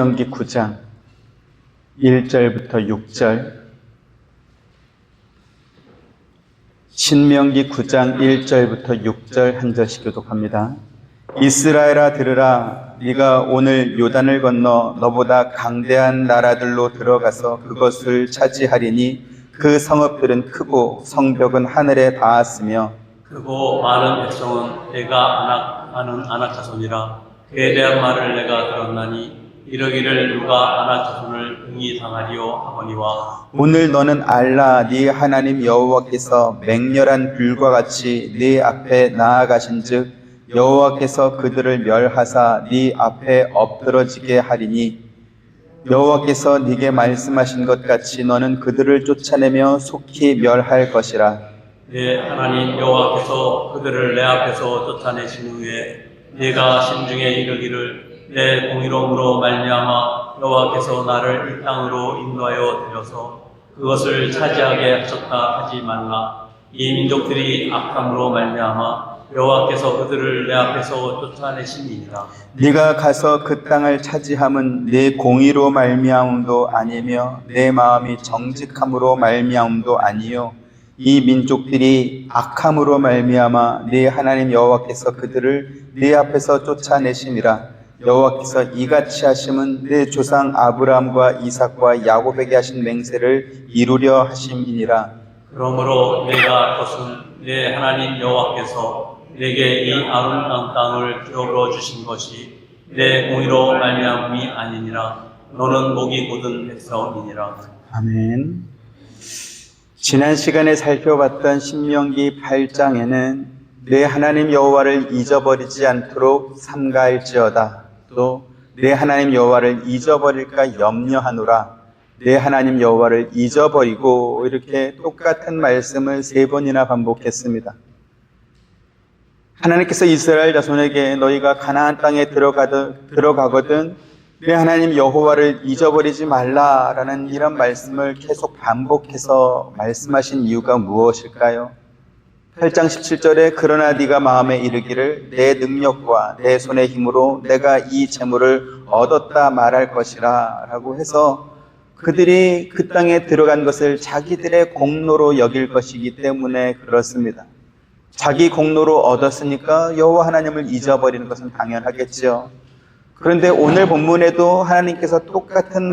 신명기 9장 1절부터 6절. 신명기 9장 1절부터 6절 한 절씩 교독합니다. 이스라엘아 들으라. 네가 오늘 요단을 건너 너보다 강대한 나라들로 들어가서 그것을 차지하리니 그 성읍들은 크고 성벽은 하늘에 닿았으며 크고 많은 백성은 내가 아는 아낙 자손이라. 그에 대한 말을 내가 들었나니 이러기를 누가 아낙 자손을 응이 당하리요 하거니와. 오늘 너는 알라. 네 하나님 여호와께서 맹렬한 불과 같이 네 앞에 나아가신즉 여호와께서 그들을 멸하사 네 앞에 엎드러지게 하리니 여호와께서 네게 말씀하신 것 같이 너는 그들을 쫓아내며 속히 멸할 것이라. 내 하나님 여호와께서 그들을 내 앞에서 쫓아내신 후에 네가 심중에 이르기를 내 공의로움으로 말미암아 여호와께서 나를 이 땅으로 인도하여 들여서 그것을 차지하게 하셨다 하지 말라. 이 민족들이 악함으로 말미암아 여호와께서 그들을 내 앞에서 쫓아내심이니라. 네가 가서 그 땅을 차지함은 내 공의로 말미암음도 아니며 내 마음이 정직함으로 말미암음도 아니요 이 민족들이 악함으로 말미암아 네 하나님 여호와께서 그들을 네 앞에서 쫓아내심이라. 여호와께서 이같이 하심은 내 조상 아브라함과 이삭과 야곱에게 하신 맹세를 이루려 하심이니라. 그러므로 내가 것은 내 하나님 여호와께서 내게 이 아름다운 땅을 기업으로 주신 것이 내 공의로 말미암음이 아니니라. 너는 목이 곧은 백성이니라. 아멘. 지난 시간에 살펴봤던 신명기 8장에는 내 하나님 여호와를 잊어버리지 않도록 삼가할지어다. 또 내 하나님 여호와를 잊어버릴까 염려하노라. 내 하나님 여호와를 잊어버리고 이렇게 똑같은 말씀을 3번이나 반복했습니다. 하나님께서 이스라엘 자손에게 너희가 가나안 땅에 들어가거든 내 하나님 여호와를 잊어버리지 말라라는 이런 말씀을 계속 반복해서 말씀하신 이유가 무엇일까요? 8장 17절에 그러나 네가 마음에 이르기를 내 능력과 내 손의 힘으로 내가 이 재물을 얻었다 말할 것이라 라고 해서 그들이 그 땅에 들어간 것을 자기들의 공로로 여길 것이기 때문에 그렇습니다. 자기 공로로 얻었으니까 여호와 하나님을 잊어버리는 것은 당연하겠죠. 그런데 오늘 본문에도 하나님께서 똑같은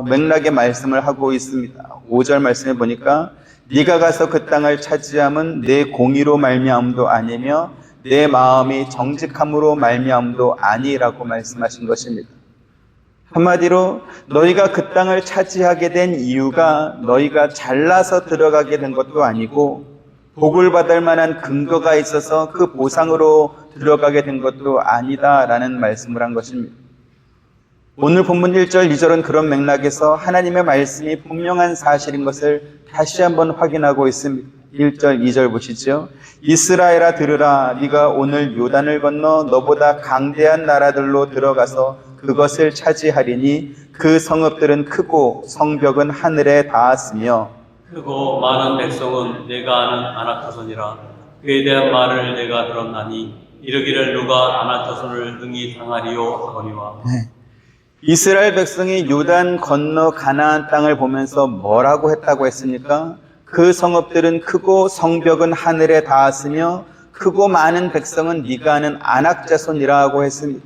맥락의 말씀을 하고 있습니다. 5절 말씀에 보니까 네가 가서 그 땅을 차지함은 내 공의로 말미암음도 아니며 내 마음이 정직함으로 말미암음도 아니라고 말씀하신 것입니다. 한마디로 너희가 그 땅을 차지하게 된 이유가 너희가 잘나서 들어가게 된 것도 아니고 복을 받을 만한 근거가 있어서 그 보상으로 들어가게 된 것도 아니다라는 말씀을 한 것입니다. 오늘 본문 1절, 2절은 그런 맥락에서 하나님의 말씀이 분명한 사실인 것을 다시 한번 확인하고 있습니다. 1절, 2절 보시죠. 이스라엘아 들으라. 네가 오늘 요단을 건너 너보다 강대한 나라들로 들어가서 그것을 차지하리니 그 성읍들은 크고 성벽은 하늘에 닿았으며 크고 많은 백성은 내가 아는 아낙 자손이라. 그에 대한 말을 내가 들었나니 이르기를 누가 아낙 자손을 능히 당하리요 하거니와. 이스라엘 백성이 요단 건너 가나안 땅을 보면서 뭐라고 했다고 했습니까? 그 성읍들은 크고 성벽은 하늘에 닿았으며 크고 많은 백성은 네가 아는 아낙 자손이라고 했습니다.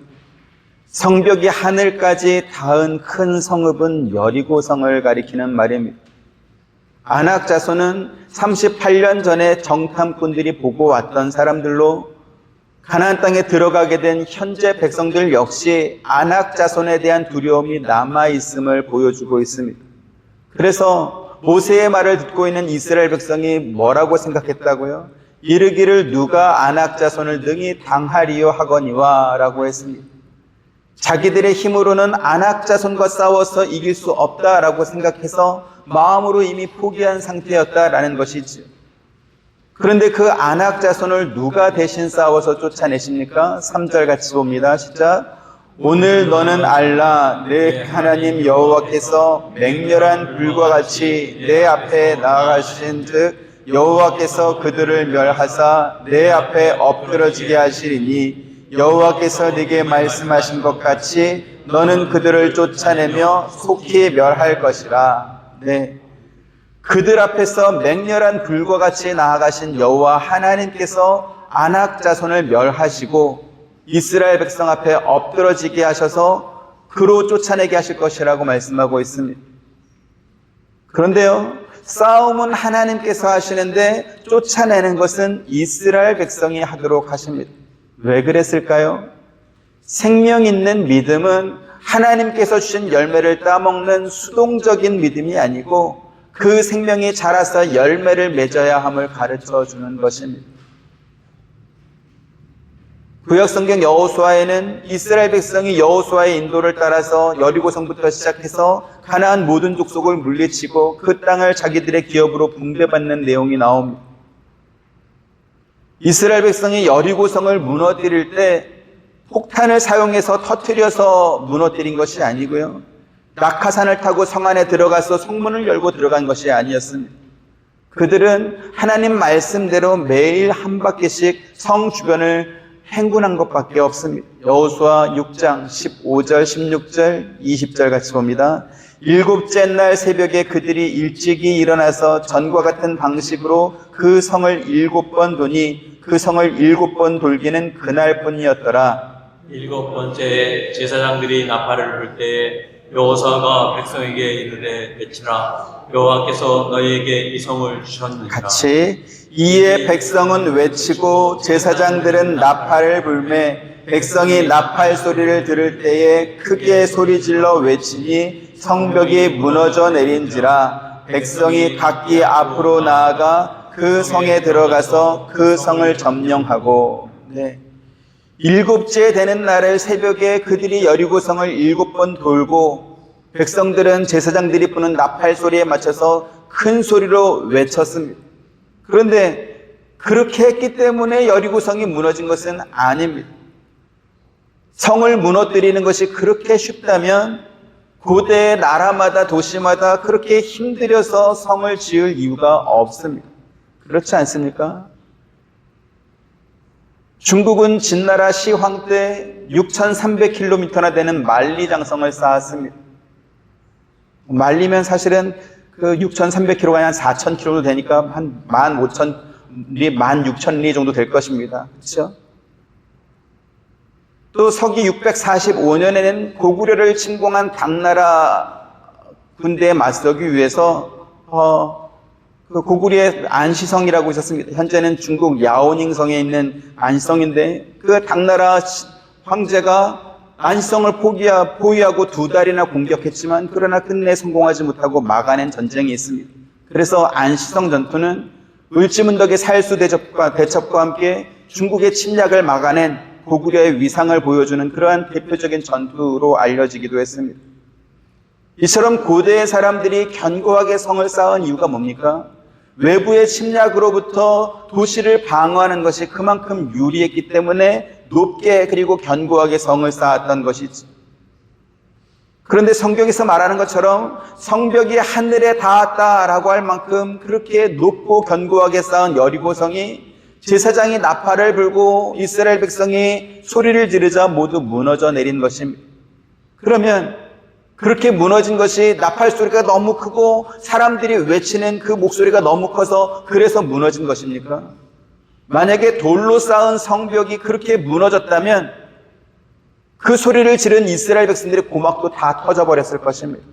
성벽이 하늘까지 닿은 큰 성읍은 여리고성을 가리키는 말입니다. 아낙 자손은 38년 전에 정탐꾼들이 보고 왔던 사람들로 가나안 땅에 들어가게 된 현재 백성들 역시 아낙 자손에 대한 두려움이 남아있음을 보여주고 있습니다. 그래서 모세의 말을 듣고 있는 이스라엘 백성이 뭐라고 생각했다고요? 이르기를 누가 아낙 자손을 능히 당하리요 하거니와 라고 했습니다. 자기들의 힘으로는 아낙 자손과 싸워서 이길 수 없다라고 생각해서 마음으로 이미 포기한 상태였다라는 것이죠. 그런데 그 아낙 자손을 누가 대신 싸워서 쫓아내십니까? 3절 같이 봅니다. 시작. 오늘 너는 알라. 내 하나님 여호와께서 맹렬한 불과 같이 내 앞에 나아가신 즉 여호와께서 그들을 멸하사 내 앞에 엎드러지게 하시리니 여호와께서 네게 말씀하신 것 같이 너는 그들을 쫓아내며 속히 멸할 것이라. 네. 그들 앞에서 맹렬한 불과 같이 나아가신 여호와 하나님께서 아낙 자손을 멸하시고 이스라엘 백성 앞에 엎드러지게 하셔서 그로 쫓아내게 하실 것이라고 말씀하고 있습니다. 그런데요, 싸움은 하나님께서 하시는데 쫓아내는 것은 이스라엘 백성이 하도록 하십니다. 왜 그랬을까요? 생명 있는 믿음은 하나님께서 주신 열매를 따먹는 수동적인 믿음이 아니고 그 생명이 자라서 열매를 맺어야 함을 가르쳐 주는 것입니다. 구약성경 여호수아에는 이스라엘 백성이 여호수아의 인도를 따라서 여리고성부터 시작해서 가나안 모든 족속을 물리치고 그 땅을 자기들의 기업으로 분배받는 내용이 나옵니다. 이스라엘 백성이 여리고성을 무너뜨릴 때 폭탄을 사용해서 터뜨려서 무너뜨린 것이 아니고요, 낙하산을 타고 성 안에 들어가서 성문을 열고 들어간 것이 아니었습니다. 그들은 하나님 말씀대로 매일 한 바퀴씩 성 주변을 행군한 것밖에 없습니다. 여호수아 6장 15절, 16절, 20절 같이 봅니다. 일곱째 날 새벽에 그들이 일찍이 일어나서 전과 같은 방식으로 그 성을 7번 도니 그 성을 7번 돌기는 그날뿐이었더라. 7번째 제사장들이 나팔을 불 때에 여호수아가 백성에게 이르되 외치라. 여호와께서 너희에게 이 성을 주셨느니라. 같이 이에 백성은 외치고 제사장들은 나팔을 불매 백성이 나팔 소리를 들을 때에 크게 소리질러 외치니 성벽이 무너져 내린지라. 백성이 각기 앞으로 나아가 그 성에 들어가서 그 성을 점령하고. 네. 7째 되는 날을 새벽에 그들이 여리고성을 7번 돌고 백성들은 제사장들이 부는 나팔 소리에 맞춰서 큰 소리로 외쳤습니다. 그런데 그렇게 했기 때문에 여리고성이 무너진 것은 아닙니다. 성을 무너뜨리는 것이 그렇게 쉽다면 고대 나라마다 도시마다 그렇게 힘들여서 성을 지을 이유가 없습니다. 그렇지 않습니까? 중국은 진나라 시황 때 6,300km나 되는 만리장성을 쌓았습니다. 만리면 사실은 그 6,300km가 한 4,000km 되니까 한 15,000리, 16,000리 정도 될 것입니다. 그렇죠? 또 서기 645년에는 고구려를 침공한 당나라 군대에 맞서기 위해서 그 고구려의 안시성이라고 있었습니다. 현재는 중국 야오닝성에 있는 안시성인데 그 당나라 황제가 안시성을 포위하고 2달이나 공격했지만 그러나 끝내 성공하지 못하고 막아낸 전쟁이 있습니다. 그래서 안시성 전투는 을지문덕의 살수 대첩과 함께 중국의 침략을 막아낸 고구려의 위상을 보여주는 그러한 대표적인 전투로 알려지기도 했습니다. 이처럼 고대의 사람들이 견고하게 성을 쌓은 이유가 뭡니까? 외부의 침략으로부터 도시를 방어하는 것이 그만큼 유리했기 때문에 높게 그리고 견고하게 성을 쌓았던 것이지. 그런데 성경에서 말하는 것처럼 성벽이 하늘에 닿았다라고 할 만큼 그렇게 높고 견고하게 쌓은 여리고성이 제사장이 나팔을 불고 이스라엘 백성이 소리를 지르자 모두 무너져 내린 것입니다. 그러면 그렇게 무너진 것이 나팔 소리가 너무 크고 사람들이 외치는 그 목소리가 너무 커서 그래서 무너진 것입니까? 만약에 돌로 쌓은 성벽이 그렇게 무너졌다면 그 소리를 지른 이스라엘 백성들의 고막도 다 터져버렸을 것입니다.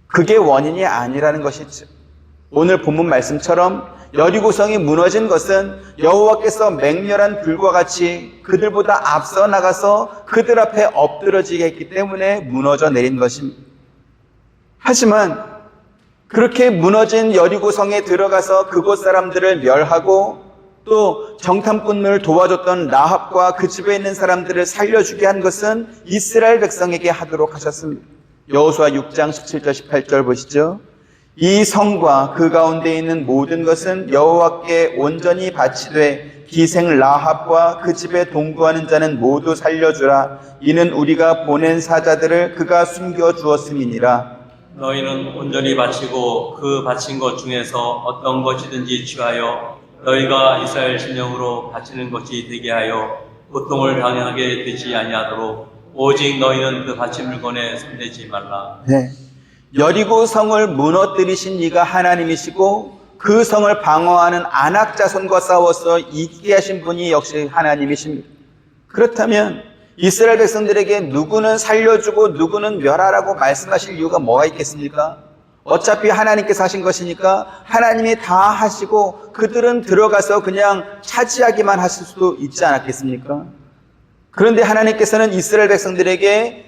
그게 원인이 아니라는 것이죠. 오늘 본문 말씀처럼 여리고성이 무너진 것은 여호와께서 맹렬한 불과 같이 그들보다 앞서 나가서 그들 앞에 엎드러지게 했기 때문에 무너져 내린 것입니다. 하지만 그렇게 무너진 여리고성에 들어가서 그곳 사람들을 멸하고 또 정탐꾼을 도와줬던 라합과 그 집에 있는 사람들을 살려주게 한 것은 이스라엘 백성에게 하도록 하셨습니다. 여호수아 6장 17절 18절 보시죠. 이 성과 그 가운데 있는 모든 것은 여호와께 온전히 바치되 기생 라합과 그 집에 동거하는 자는 모두 살려주라. 이는 우리가 보낸 사자들을 그가 숨겨주었음이니라. 너희는 온전히 바치고 그 바친 것 중에서 어떤 것이든지 취하여 너희가 이스라엘 신령으로 바치는 것이 되게 하여 고통을 당하게 되지 아니하도록 오직 너희는 그 가치 물건에 손대지 말라. 네. 여리고 성을 무너뜨리신 이가 하나님이시고 그 성을 방어하는 아낙 자손과 싸워서 이기게 하신 분이 역시 하나님이십니다. 그렇다면 이스라엘 백성들에게 누구는 살려주고 누구는 멸하라고 말씀하실 이유가 뭐가 있겠습니까? 어차피 하나님께서 하신 것이니까 하나님이 다 하시고 그들은 들어가서 그냥 차지하기만 하실 수도 있지 않았겠습니까? 그런데 하나님께서는 이스라엘 백성들에게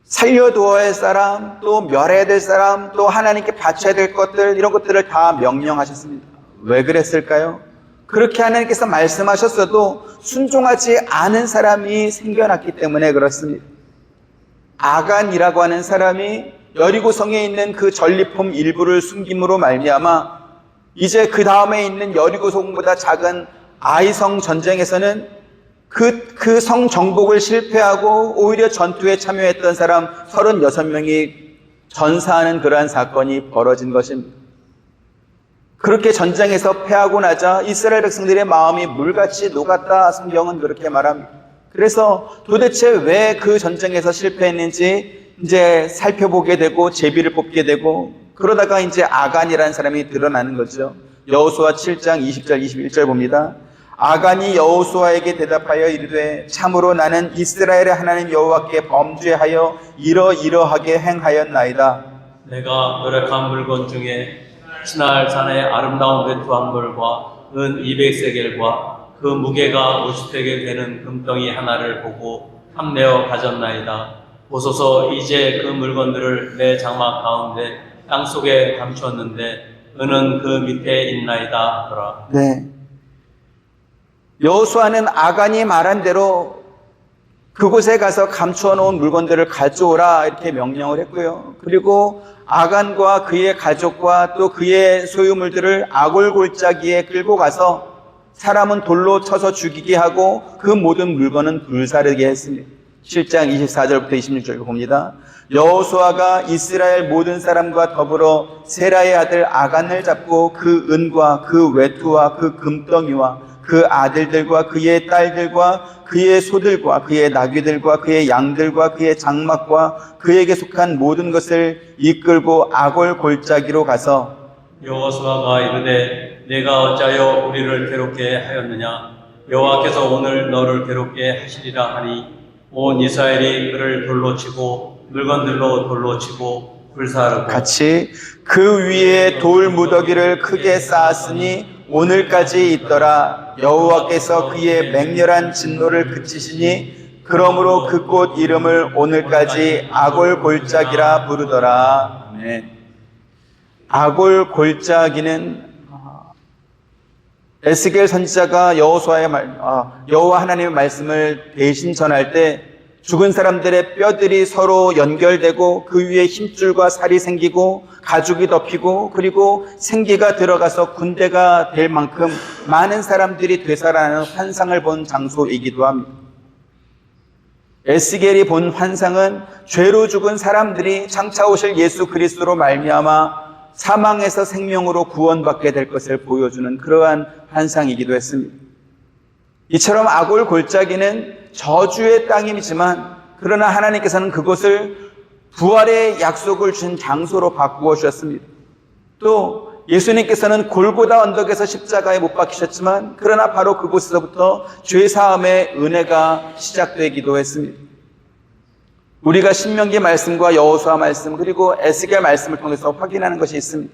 살려두어야 할 사람, 또 멸해야 될 사람, 또 하나님께 바쳐야 될 것들, 이런 것들을 다 명령하셨습니다. 왜 그랬을까요? 그렇게 하나님께서 말씀하셨어도 순종하지 않은 사람이 생겨났기 때문에 그렇습니다. 아간이라고 하는 사람이 여리고성에 있는 그 전리품 일부를 숨김으로 말미암아 이제 그 다음에 있는 여리고성보다 작은 아이성 전쟁에서는 그 성 정복을 실패하고 오히려 전투에 참여했던 사람 36명이 전사하는 그러한 사건이 벌어진 것입니다. 그렇게 전쟁에서 패하고 나자 이스라엘 백성들의 마음이 물같이 녹았다, 성경은 그렇게 말합니다. 그래서 도대체 왜 그 전쟁에서 실패했는지 이제 살펴보게 되고 제비를 뽑게 되고, 그러다가 이제 아간이라는 사람이 드러나는 거죠. 여호수아 7장 20절 21절 봅니다. 아간이 여호수아에게 대답하여 이르되 참으로 나는 이스라엘의 하나님 여호와께 범죄하여 이러이러하게 행하였나이다. 내가 노력한 물건 중에 신할 산의 아름다운 외투 한 벌과 은 200세겔과 그 무게가 50세겔 되는 금덩이 하나를 보고 탐내어 가졌나이다. 보소서 이제 그 물건들을 내 장막 가운데 땅속에 감추었는데 은은 그 밑에 있나이다 하더라. 네. 여호수아는 아간이 말한 대로 그곳에 가서 감추어 놓은 물건들을 가져오라 이렇게 명령을 했고요. 그리고 아간과 그의 가족과 또 그의 소유물들을 아골 골짜기에 끌고 가서 사람은 돌로 쳐서 죽이게 하고 그 모든 물건은 불사르게 했습니다. 7장 24절부터 26절 봅니다. 여호수아가 이스라엘 모든 사람과 더불어 세라의 아들 아간을 잡고 그 은과 그 외투와 그 금덩이와 그 아들들과 그의 딸들과 그의 소들과 그의 나귀들과 그의 양들과 그의 장막과 그에게 속한 모든 것을 이끌고 아골 골짜기로 가서 여호수아가 이르되 내가 어찌하여 우리를 괴롭게 하였느냐. 여호와께서 오늘 너를 괴롭게 하시리라 하니 온 이스라엘이 그를 돌로 치고 물건들로 돌로 치고 불사르고 같이 그 위에 돌 무더기를 크게 쌓았으니 오늘까지 있더라. 여호와께서 그의 맹렬한 진노를 그치시니 그러므로 그 곳 이름을 오늘까지 아골 골짜기라 부르더라. 아멘. 아골 골짜기는 에스겔 선지자가 여호와 하나님의 말씀을 대신 전할 때 죽은 사람들의 뼈들이 서로 연결되고 그 위에 힘줄과 살이 생기고 가죽이 덮이고 그리고 생기가 들어가서 군대가 될 만큼 많은 사람들이 되살아나는 환상을 본 장소이기도 합니다. 에스겔이 본 환상은 죄로 죽은 사람들이 장차 오실 예수 그리스도로 말미암아 사망에서 생명으로 구원받게 될 것을 보여주는 그러한 환상이기도 했습니다. 이처럼 아골 골짜기는 저주의 땅이지만 그러나 하나님께서는 그곳을 부활의 약속을 준 장소로 바꾸어 주셨습니다. 또 예수님께서는 골고다 언덕에서 십자가에 못 박히셨지만 그러나 바로 그곳에서부터 죄사함의 은혜가 시작되기도 했습니다. 우리가 신명기 말씀과 여호수아 말씀 그리고 에스겔 말씀을 통해서 확인하는 것이 있습니다.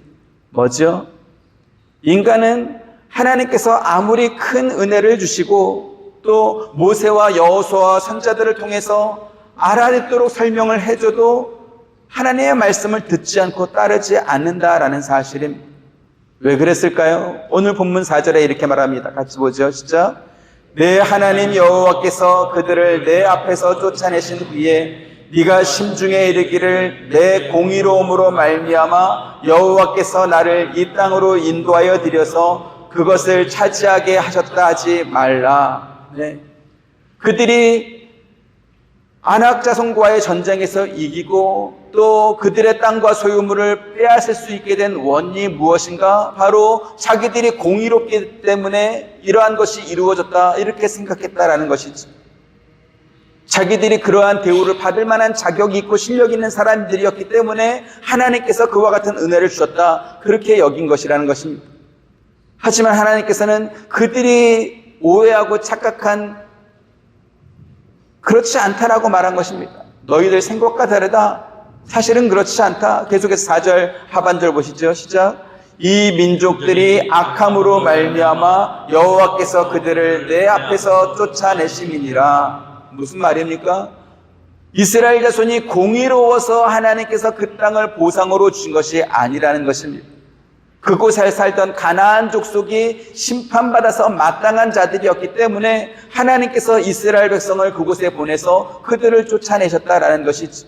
뭐죠? 인간은 하나님께서 아무리 큰 은혜를 주시고 또 모세와 여호수아와 선자들을 통해서 알아듣도록 설명을 해줘도 하나님의 말씀을 듣지 않고 따르지 않는다라는 사실입니다. 왜 그랬을까요? 오늘 본문 4절에 이렇게 말합니다. 같이 보죠. 시작. 내 하나님 여호와께서 그들을 내 앞에서 쫓아내신 후에 네가 심중에 이르기를 내 공의로움으로 말미암아 여호와께서 나를 이 땅으로 인도하여 드려서 그것을 차지하게 하셨다 하지 말라. 네. 그들이 아낙 자손과의 전쟁에서 이기고 또 그들의 땅과 소유물을 빼앗을 수 있게 된 원인이 무엇인가? 바로 자기들이 공의롭기 때문에 이러한 것이 이루어졌다 이렇게 생각했다라는 것이지. 자기들이 그러한 대우를 받을 만한 자격이 있고 실력이 있는 사람들이었기 때문에 하나님께서 그와 같은 은혜를 주셨다 그렇게 여긴 것이라는 것입니다. 하지만 하나님께서는 그들이 오해하고 착각한 그렇지 않다라고 말한 것입니다. 너희들 생각과 다르다. 사실은 그렇지 않다. 계속해서 4절 하반절 보시죠. 시작. 이 민족들이 악함으로 말미암아 여호와께서 그들을 내 앞에서 쫓아내심이니라. 무슨 말입니까? 이스라엘 자손이 공의로워서 하나님께서 그 땅을 보상으로 주신 것이 아니라는 것입니다. 그곳에 살던 가나안 족속이 심판받아서 마땅한 자들이었기 때문에 하나님께서 이스라엘 백성을 그곳에 보내서 그들을 쫓아내셨다라는 것이지.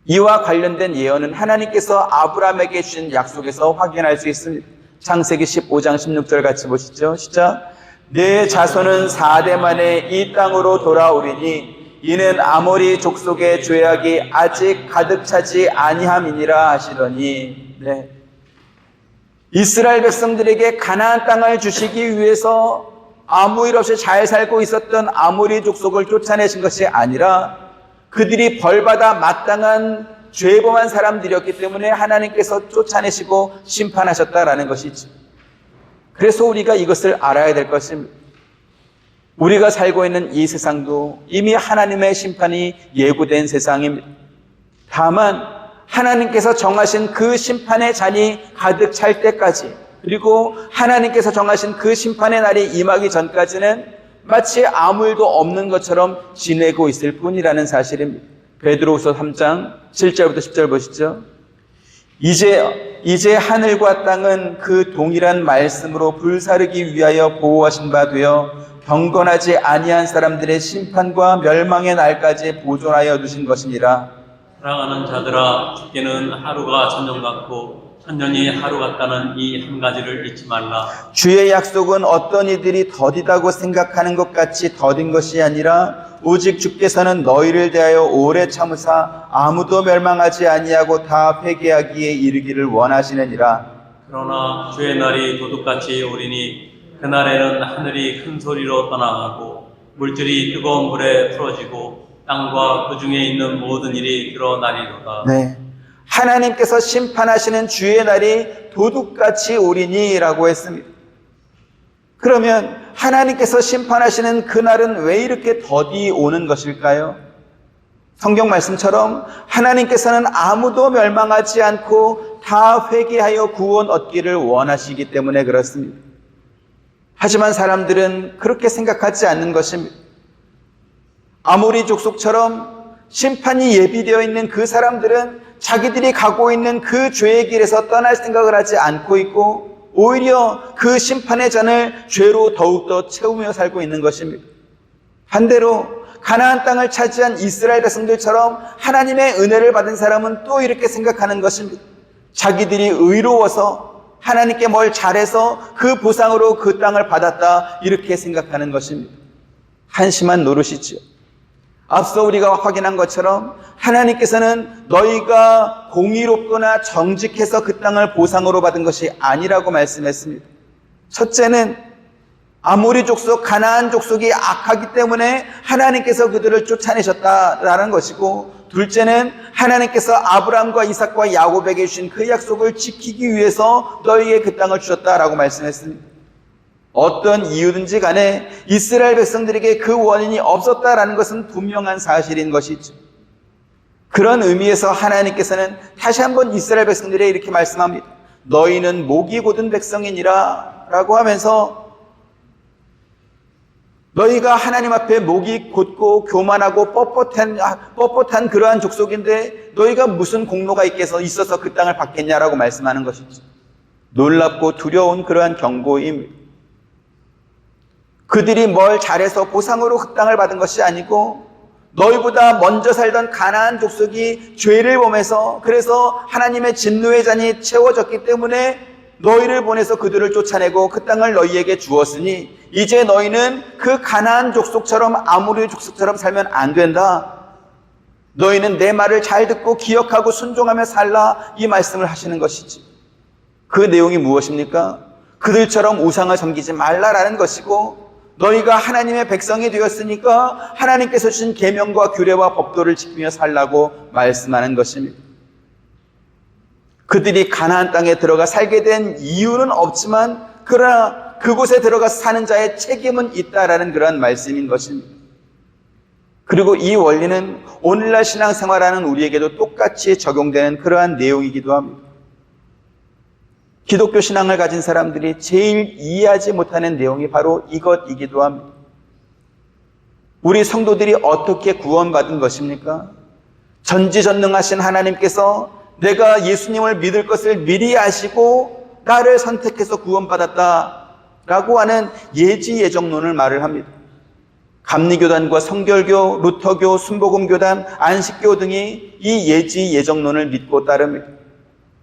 이와 관련된 예언은 하나님께서 아브라함에게 주신 약속에서 확인할 수 있습니다. 창세기 15장 16절 같이 보시죠. 시작. 내 자손은 4대 만에 이 땅으로 돌아오리니 이는 아모리 족속의 죄악이 아직 가득 차지 아니함이니라 하시더니. 네. 이스라엘 백성들에게 가나안 땅을 주시기 위해서 아무 일 없이 잘 살고 있었던 아모리 족속을 쫓아내신 것이 아니라 그들이 벌받아 마땅한 죄범한 사람들이었기 때문에 하나님께서 쫓아내시고 심판하셨다라는 것이지. 그래서 우리가 이것을 알아야 될 것입니다. 우리가 살고 있는 이 세상도 이미 하나님의 심판이 예고된 세상입니다. 다만 하나님께서 정하신 그 심판의 잔이 가득 찰 때까지, 그리고 하나님께서 정하신 그 심판의 날이 임하기 전까지는 마치 아무 일도 없는 것처럼 지내고 있을 뿐이라는 사실입니다. 베드로후서 3장 7절부터 10절 보시죠. 이제 하늘과 땅은 그 동일한 말씀으로 불사르기 위하여 보호하신 바 되어 경건하지 아니한 사람들의 심판과 멸망의 날까지 보존하여 두신 것이니라. 사랑하는 자들아, 죽게는 하루가 천년 같고 천년이 하루 같다는 이 한 가지를 잊지 말라. 주의 약속은 어떤 이들이 더디다고 생각하는 것 같이 더딘 것이 아니라 오직 주께서는 너희를 대하여 오래 참으사 아무도 멸망하지 아니하고 다 회개하기에 이르기를 원하시느니라. 그러나 주의 날이 도둑같이 오리니 그날에는 하늘이 큰 소리로 떠나가고 물들이 뜨거운 불에 풀어지고 땅과 그 중에 있는 모든 일이 드러나리로다. 네, 하나님께서 심판하시는 주의 날이 도둑같이 오리니라고 했습니다. 그러면 하나님께서 심판하시는 그날은 왜 이렇게 더디 오는 것일까요? 성경 말씀처럼 하나님께서는 아무도 멸망하지 않고 다 회개하여 구원 얻기를 원하시기 때문에 그렇습니다. 하지만 사람들은 그렇게 생각하지 않는 것입니다. 아모리 족속처럼 심판이 예비되어 있는 그 사람들은 자기들이 가고 있는 그 죄의 길에서 떠날 생각을 하지 않고 있고 오히려 그 심판의 잔을 죄로 더욱더 채우며 살고 있는 것입니다. 반대로 가나안 땅을 차지한 이스라엘 백성들처럼 하나님의 은혜를 받은 사람은 또 이렇게 생각하는 것입니다. 자기들이 의로워서 하나님께 뭘 잘해서 그 보상으로 그 땅을 받았다 이렇게 생각하는 것입니다. 한심한 노릇이지요. 앞서 우리가 확인한 것처럼 하나님께서는 너희가 공의롭거나 정직해서 그 땅을 보상으로 받은 것이 아니라고 말씀했습니다. 첫째는 아모리 족속, 가나안 족속이 악하기 때문에 하나님께서 그들을 쫓아내셨다라는 것이고, 둘째는 하나님께서 아브라함과 이삭과 야곱에게 주신 그 약속을 지키기 위해서 너희에게 그 땅을 주셨다라고 말씀했습니다. 어떤 이유든지 간에 이스라엘 백성들에게 그 원인이 없었다라는 것은 분명한 사실인 것이죠. 그런 의미에서 하나님께서는 다시 한번 이스라엘 백성들에게 이렇게 말씀합니다. 너희는 목이 곧은 백성이니라 라고 하면서 너희가 하나님 앞에 목이 곧고 교만하고 뻣뻣한 그러한 족속인데 너희가 무슨 공로가 있어서 그 땅을 받겠냐라고 말씀하는 것이죠. 놀랍고 두려운 그러한 경고입니다. 그들이 뭘 잘해서 보상으로 그 땅을 받은 것이 아니고 너희보다 먼저 살던 가나안 족속이 죄를 범해서 그래서 하나님의 진노의 잔이 채워졌기 때문에 너희를 보내서 그들을 쫓아내고 그 땅을 너희에게 주었으니 이제 너희는 그 가나안 족속처럼 아모리 족속처럼 살면 안 된다. 너희는 내 말을 잘 듣고 기억하고 순종하며 살라, 이 말씀을 하시는 것이지. 그 내용이 무엇입니까? 그들처럼 우상을 섬기지 말라라는 것이고, 너희가 하나님의 백성이 되었으니까 하나님께서 주신 계명과 규례와 법도를 지키며 살라고 말씀하는 것입니다. 그들이 가나안 땅에 들어가 살게 된 이유는 없지만 그러나 그곳에 들어가 사는 자의 책임은 있다라는 그런 말씀인 것입니다. 그리고 이 원리는 오늘날 신앙생활하는 우리에게도 똑같이 적용되는 그러한 내용이기도 합니다. 기독교 신앙을 가진 사람들이 제일 이해하지 못하는 내용이 바로 이것이기도 합니다. 우리 성도들이 어떻게 구원받은 것입니까? 전지전능하신 하나님께서 내가 예수님을 믿을 것을 미리 아시고 나를 선택해서 구원받았다라고 하는 예지예정론을 말을 합니다. 감리교단과 성결교, 루터교, 순복음교단, 안식교 등이 이 예지예정론을 믿고 따릅니다.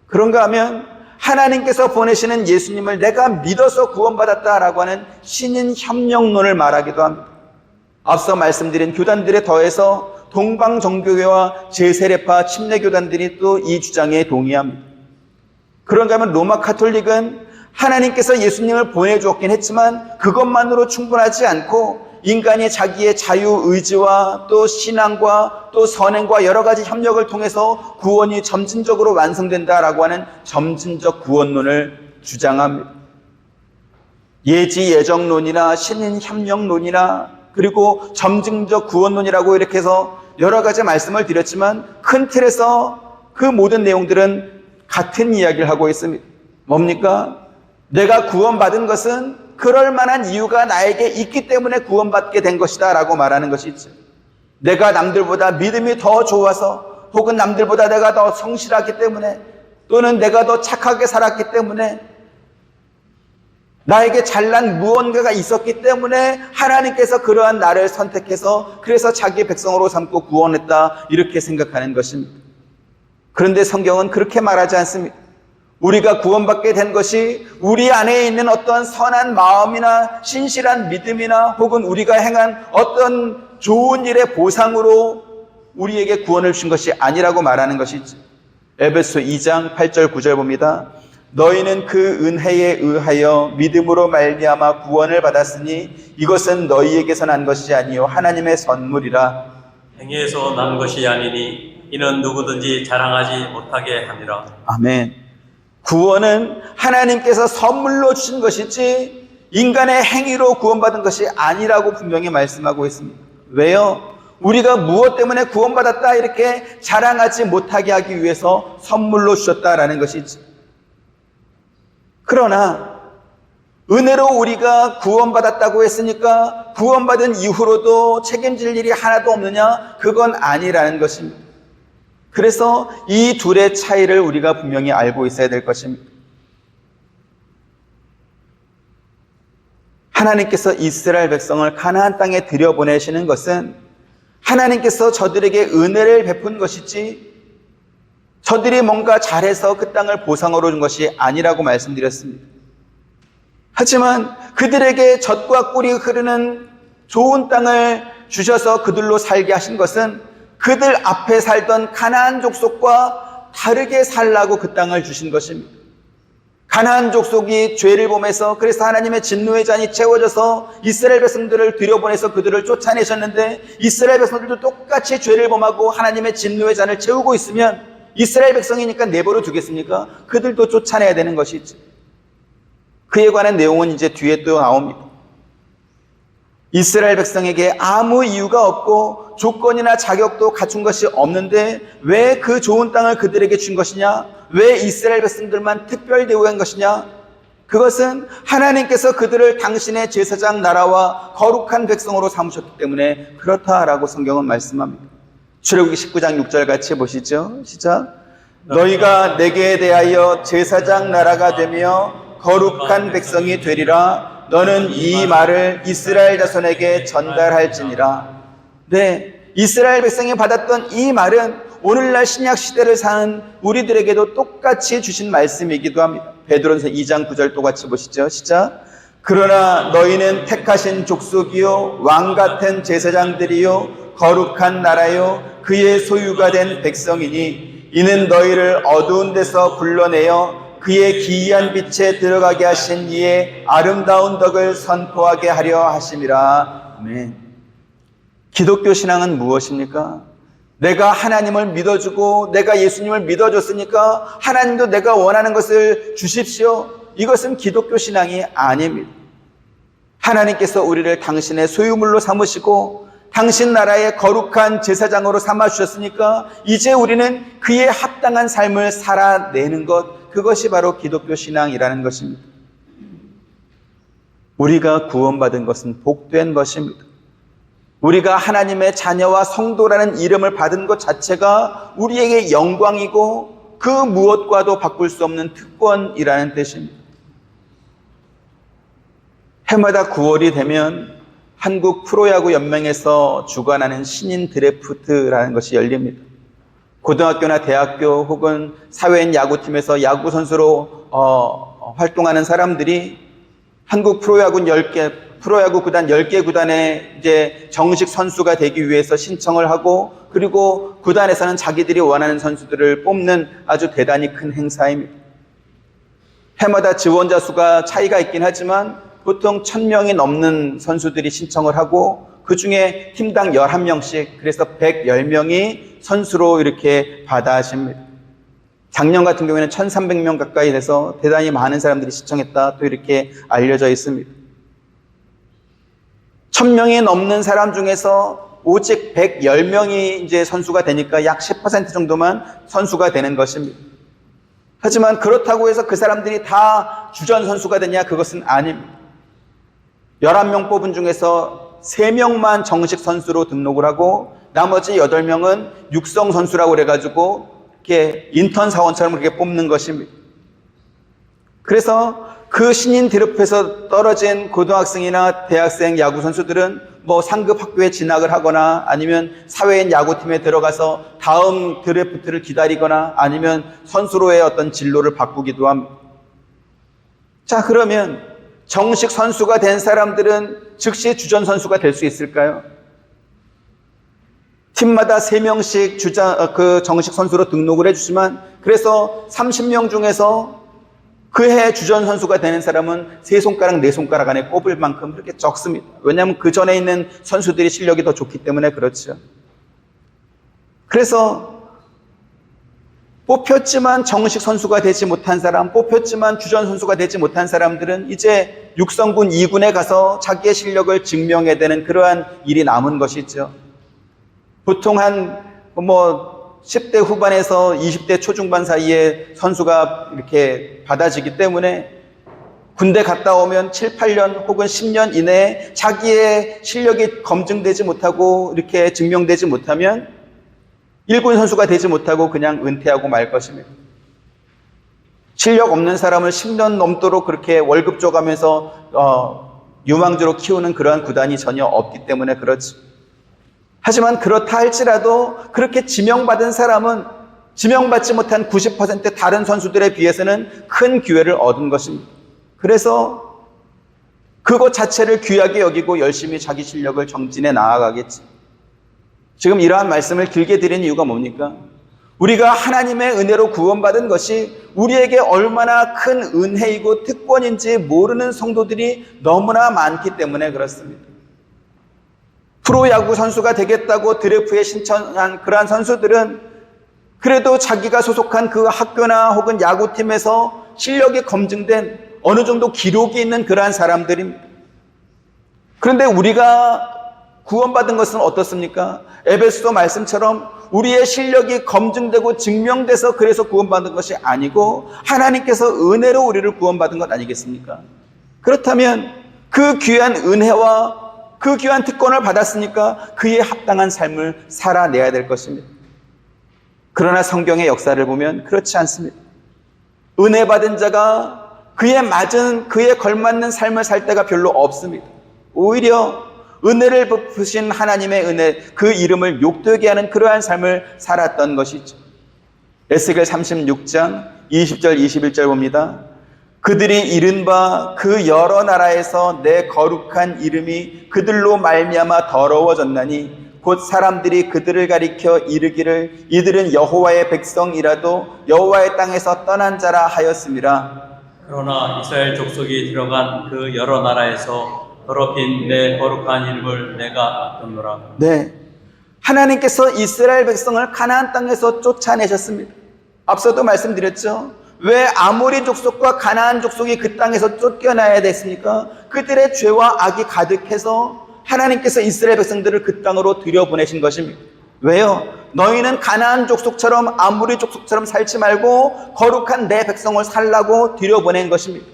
그런가 하면 하나님께서 보내시는 예수님을 내가 믿어서 구원받았다라고 하는 신인협력론을 말하기도 합니다. 앞서 말씀드린 교단들에 더해서 동방정교회와 제세례파 침례교단들이 또 이 주장에 동의합니다. 그런가 하면 로마 카톨릭은 하나님께서 예수님을 보내주었긴 했지만 그것만으로 충분하지 않고 인간이 자기의 자유의지와 또 신앙과 또 선행과 여러 가지 협력을 통해서 구원이 점진적으로 완성된다라고 하는 점진적 구원론을 주장합니다. 예지예정론이나 신인협력론이나 그리고 점진적 구원론이라고 이렇게 해서 여러 가지 말씀을 드렸지만 큰 틀에서 그 모든 내용들은 같은 이야기를 하고 있습니다. 뭡니까? 내가 구원받은 것은 그럴 만한 이유가 나에게 있기 때문에 구원받게 된 것이다 라고 말하는 것이죠. 내가 남들보다 믿음이 더 좋아서 혹은 남들보다 내가 더 성실하기 때문에 또는 내가 더 착하게 살았기 때문에 나에게 잘난 무언가가 있었기 때문에 하나님께서 그러한 나를 선택해서 그래서 자기 백성으로 삼고 구원했다 이렇게 생각하는 것입니다. 그런데 성경은 그렇게 말하지 않습니다. 우리가 구원받게 된 것이 우리 안에 있는 어떤 선한 마음이나 신실한 믿음이나 혹은 우리가 행한 어떤 좋은 일의 보상으로 우리에게 구원을 준 것이 아니라고 말하는 것이지. 에베소 2장 8절 9절 봅니다. 너희는 그 은혜에 의하여 믿음으로 말미암아 구원을 받았으니 이것은 너희에게서 난 것이 아니요 하나님의 선물이라. 행위에서 난 것이 아니니 이는 누구든지 자랑하지 못하게 함이라. 아멘. 구원은 하나님께서 선물로 주신 것이지 인간의 행위로 구원받은 것이 아니라고 분명히 말씀하고 있습니다. 왜요? 우리가 무엇 때문에 구원받았다 이렇게 자랑하지 못하게 하기 위해서 선물로 주셨다라는 것이지. 그러나 은혜로 우리가 구원받았다고 했으니까 구원받은 이후로도 책임질 일이 하나도 없느냐? 그건 아니라는 것입니다. 그래서 이 둘의 차이를 우리가 분명히 알고 있어야 될 것입니다. 하나님께서 이스라엘 백성을 가나안 땅에 들여보내시는 것은 하나님께서 저들에게 은혜를 베푼 것이지 저들이 뭔가 잘해서 그 땅을 보상으로 준 것이 아니라고 말씀드렸습니다. 하지만 그들에게 젖과 꿀이 흐르는 좋은 땅을 주셔서 그들로 살게 하신 것은 그들 앞에 살던 가나안 족속과 다르게 살라고 그 땅을 주신 것입니다. 가나안 족속이 죄를 범해서 그래서 하나님의 진노의 잔이 채워져서 이스라엘 백성들을 들여보내서 그들을 쫓아내셨는데 이스라엘 백성들도 똑같이 죄를 범하고 하나님의 진노의 잔을 채우고 있으면 이스라엘 백성이니까 내버려 두겠습니까? 그들도 쫓아내야 되는 것이지. 그에 관한 내용은 이제 뒤에 또 나옵니다. 이스라엘 백성에게 아무 이유가 없고 조건이나 자격도 갖춘 것이 없는데 왜 그 좋은 땅을 그들에게 준 것이냐? 왜 이스라엘 백성들만 특별 대우한 것이냐? 그것은 하나님께서 그들을 당신의 제사장 나라와 거룩한 백성으로 삼으셨기 때문에 그렇다라고 성경은 말씀합니다. 출애굽기 19장 6절 같이 보시죠. 시작. 너희가 내게 대하여 제사장 나라가 되며 거룩한 백성이 되리라. 너는 이 말을 이스라엘 자손에게 전달할지니라. 네, 이스라엘 백성이 받았던 이 말은 오늘날 신약 시대를 사는 우리들에게도 똑같이 주신 말씀이기도 합니다. 베드로전서 2장 9절 똑같이 보시죠. 시작. 그러나 너희는 택하신 족속이요 왕 같은 제사장들이요 거룩한 나라요 그의 소유가 된 백성이니 이는 너희를 어두운 데서 불러내어 그의 기이한 빛에 들어가게 하신 이의 아름다운 덕을 선포하게 하려 하심이라. 아멘. 기독교 신앙은 무엇입니까? 내가 하나님을 믿어주고 내가 예수님을 믿어줬으니까 하나님도 내가 원하는 것을 주십시오. 이것은 기독교 신앙이 아닙니다. 하나님께서 우리를 당신의 소유물로 삼으시고 당신 나라의 거룩한 제사장으로 삼아주셨으니까 이제 우리는 그에 합당한 삶을 살아내는 것, 그것이 바로 기독교 신앙이라는 것입니다. 우리가 구원받은 것은 복된 것입니다. 우리가 하나님의 자녀와 성도라는 이름을 받은 것 자체가 우리에게 영광이고 그 무엇과도 바꿀 수 없는 특권이라는 뜻입니다. 해마다 9월이 되면 한국 프로야구 연맹에서 주관하는 신인 드래프트라는 것이 열립니다. 고등학교나 대학교 혹은 사회인 야구팀에서 야구 선수로 활동하는 사람들이 한국 프로야구 구단 10개 구단에 이제 정식 선수가 되기 위해서 신청을 하고 그리고 구단에서는 자기들이 원하는 선수들을 뽑는 아주 대단히 큰 행사입니다. 해마다 지원자 수가 차이가 있긴 하지만 보통 1000명이 넘는 선수들이 신청을 하고 그 중에 팀당 11명씩 그래서 110명이 선수로 이렇게 받아집니다. 작년 같은 경우에는 1300명 가까이 돼서 대단히 많은 사람들이 신청했다 또 이렇게 알려져 있습니다. 1000명이 넘는 사람 중에서 오직 110명이 이제 선수가 되니까 약 10% 정도만 선수가 되는 것입니다. 하지만 그렇다고 해서 그 사람들이 다 주전 선수가 되냐? 그것은 아닙니다. 11명 뽑은 중에서 3명만 정식 선수로 등록을 하고 나머지 8명은 육성 선수라고 그래가지고 이렇게 인턴 사원처럼 그렇게 뽑는 것입니다. 그래서 그 신인 드래프트에서 떨어진 고등학생이나 대학생 야구 선수들은 뭐 상급 학교에 진학을 하거나 아니면 사회인 야구팀에 들어가서 다음 드래프트를 기다리거나 아니면 선수로의 어떤 진로를 바꾸기도 합니다. 자, 그러면 정식 선수가 된 사람들은 즉시 주전 선수가 될 수 있을까요? 팀마다 3명씩 그 정식 선수로 등록을 해주지만 그래서 30명 중에서 그 해 주전 선수가 되는 사람은 3손가락, 4손가락 안에 꼽을 만큼 그렇게 적습니다. 왜냐하면 그 전에 있는 선수들이 실력이 더 좋기 때문에 그렇죠. 그래서 뽑혔지만 정식 선수가 되지 못한 사람, 뽑혔지만 주전 선수가 되지 못한 사람들은 이제 육성군 2군에 가서 자기의 실력을 증명해야 되는 그러한 일이 남은 것이죠. 보통 한 10대 후반에서 20대 초중반 사이에 선수가 이렇게 받아지기 때문에 군대 갔다 오면 7, 8년 혹은 10년 이내에 자기의 실력이 검증되지 못하고 이렇게 증명되지 못하면 1군 선수가 되지 못하고 그냥 은퇴하고 말 것입니다. 실력 없는 사람을 10년 넘도록 그렇게 월급 줘가면서 유망주로 키우는 그러한 구단이 전혀 없기 때문에 그렇지. 하지만 그렇다 할지라도 그렇게 지명받은 사람은 지명받지 못한 90% 다른 선수들에 비해서는 큰 기회를 얻은 것입니다. 그래서 그것 자체를 귀하게 여기고 열심히 자기 실력을 정진해 나아가겠지. 지금 이러한 말씀을 길게 드린 이유가 뭡니까? 우리가 하나님의 은혜로 구원받은 것이 우리에게 얼마나 큰 은혜이고 특권인지 모르는 성도들이 너무나 많기 때문에 그렇습니다. 프로야구 선수가 되겠다고 드래프트에 신청한 그러한 선수들은 그래도 자기가 소속한 그 학교나 혹은 야구팀에서 실력이 검증된 어느 정도 기록이 있는 그러한 사람들입니다. 그런데 우리가 구원받은 것은 어떻습니까? 에베소서 말씀처럼 우리의 실력이 검증되고 증명돼서 그래서 구원받은 것이 아니고 하나님께서 은혜로 우리를 구원받은 것 아니겠습니까? 그렇다면 그 귀한 은혜와 그 귀한 특권을 받았으니까 그에 합당한 삶을 살아내야 될 것입니다. 그러나 성경의 역사를 보면 그렇지 않습니다. 은혜 받은 자가 그에 걸맞는 삶을 살 때가 별로 없습니다. 오히려 은혜를 베푸신 하나님의 은혜, 그 이름을 욕되게 하는 그러한 삶을 살았던 것이죠. 에스겔 36장 20절 21절 봅니다. 그들이 이른 바 그 여러 나라에서 내 거룩한 이름이 그들로 말미암아 더러워졌나니 곧 사람들이 그들을 가리켜 이르기를 이들은 여호와의 백성이라도 여호와의 땅에서 떠난 자라 하였음이라. 그러나 이스라엘 족속이 들어간 그 여러 나라에서 더럽힌 내 거룩한 이름을 내가 아꼈노라. 네, 하나님께서 이스라엘 백성을 가나안 땅에서 쫓아내셨습니다. 앞서도 말씀드렸죠. 왜 아모리 족속과 가나안 족속이 그 땅에서 쫓겨나야 됐습니까? 그들의 죄와 악이 가득해서 하나님께서 이스라엘 백성들을 그 땅으로 들여보내신 것입니다. 왜요? 너희는 가나안 족속처럼 아모리 족속처럼 살지 말고 거룩한 내 백성을 살라고 들여보낸 것입니다.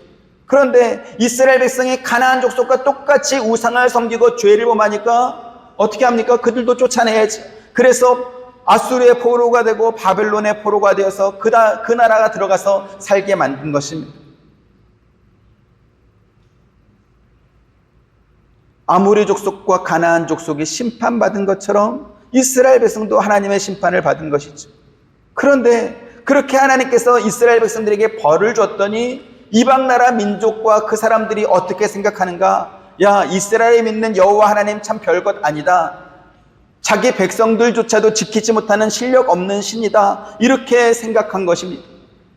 그런데 이스라엘 백성이 가나안 족속과 똑같이 우상을 섬기고 죄를 범하니까 어떻게 합니까? 그들도 쫓아내야지. 그래서 아수르의 포로가 되고 바벨론의 포로가 되어서 그 나라가 들어가서 살게 만든 것입니다. 아모리 족속과 가나안 족속이 심판받은 것처럼 이스라엘 백성도 하나님의 심판을 받은 것이죠. 그런데 그렇게 하나님께서 이스라엘 백성들에게 벌을 줬더니 이방 나라 민족과 그 사람들이 어떻게 생각하는가? 야, 이스라엘이 믿는 여호와 하나님 참 별것 아니다. 자기 백성들조차도 지키지 못하는 실력 없는 신이다. 이렇게 생각한 것입니다.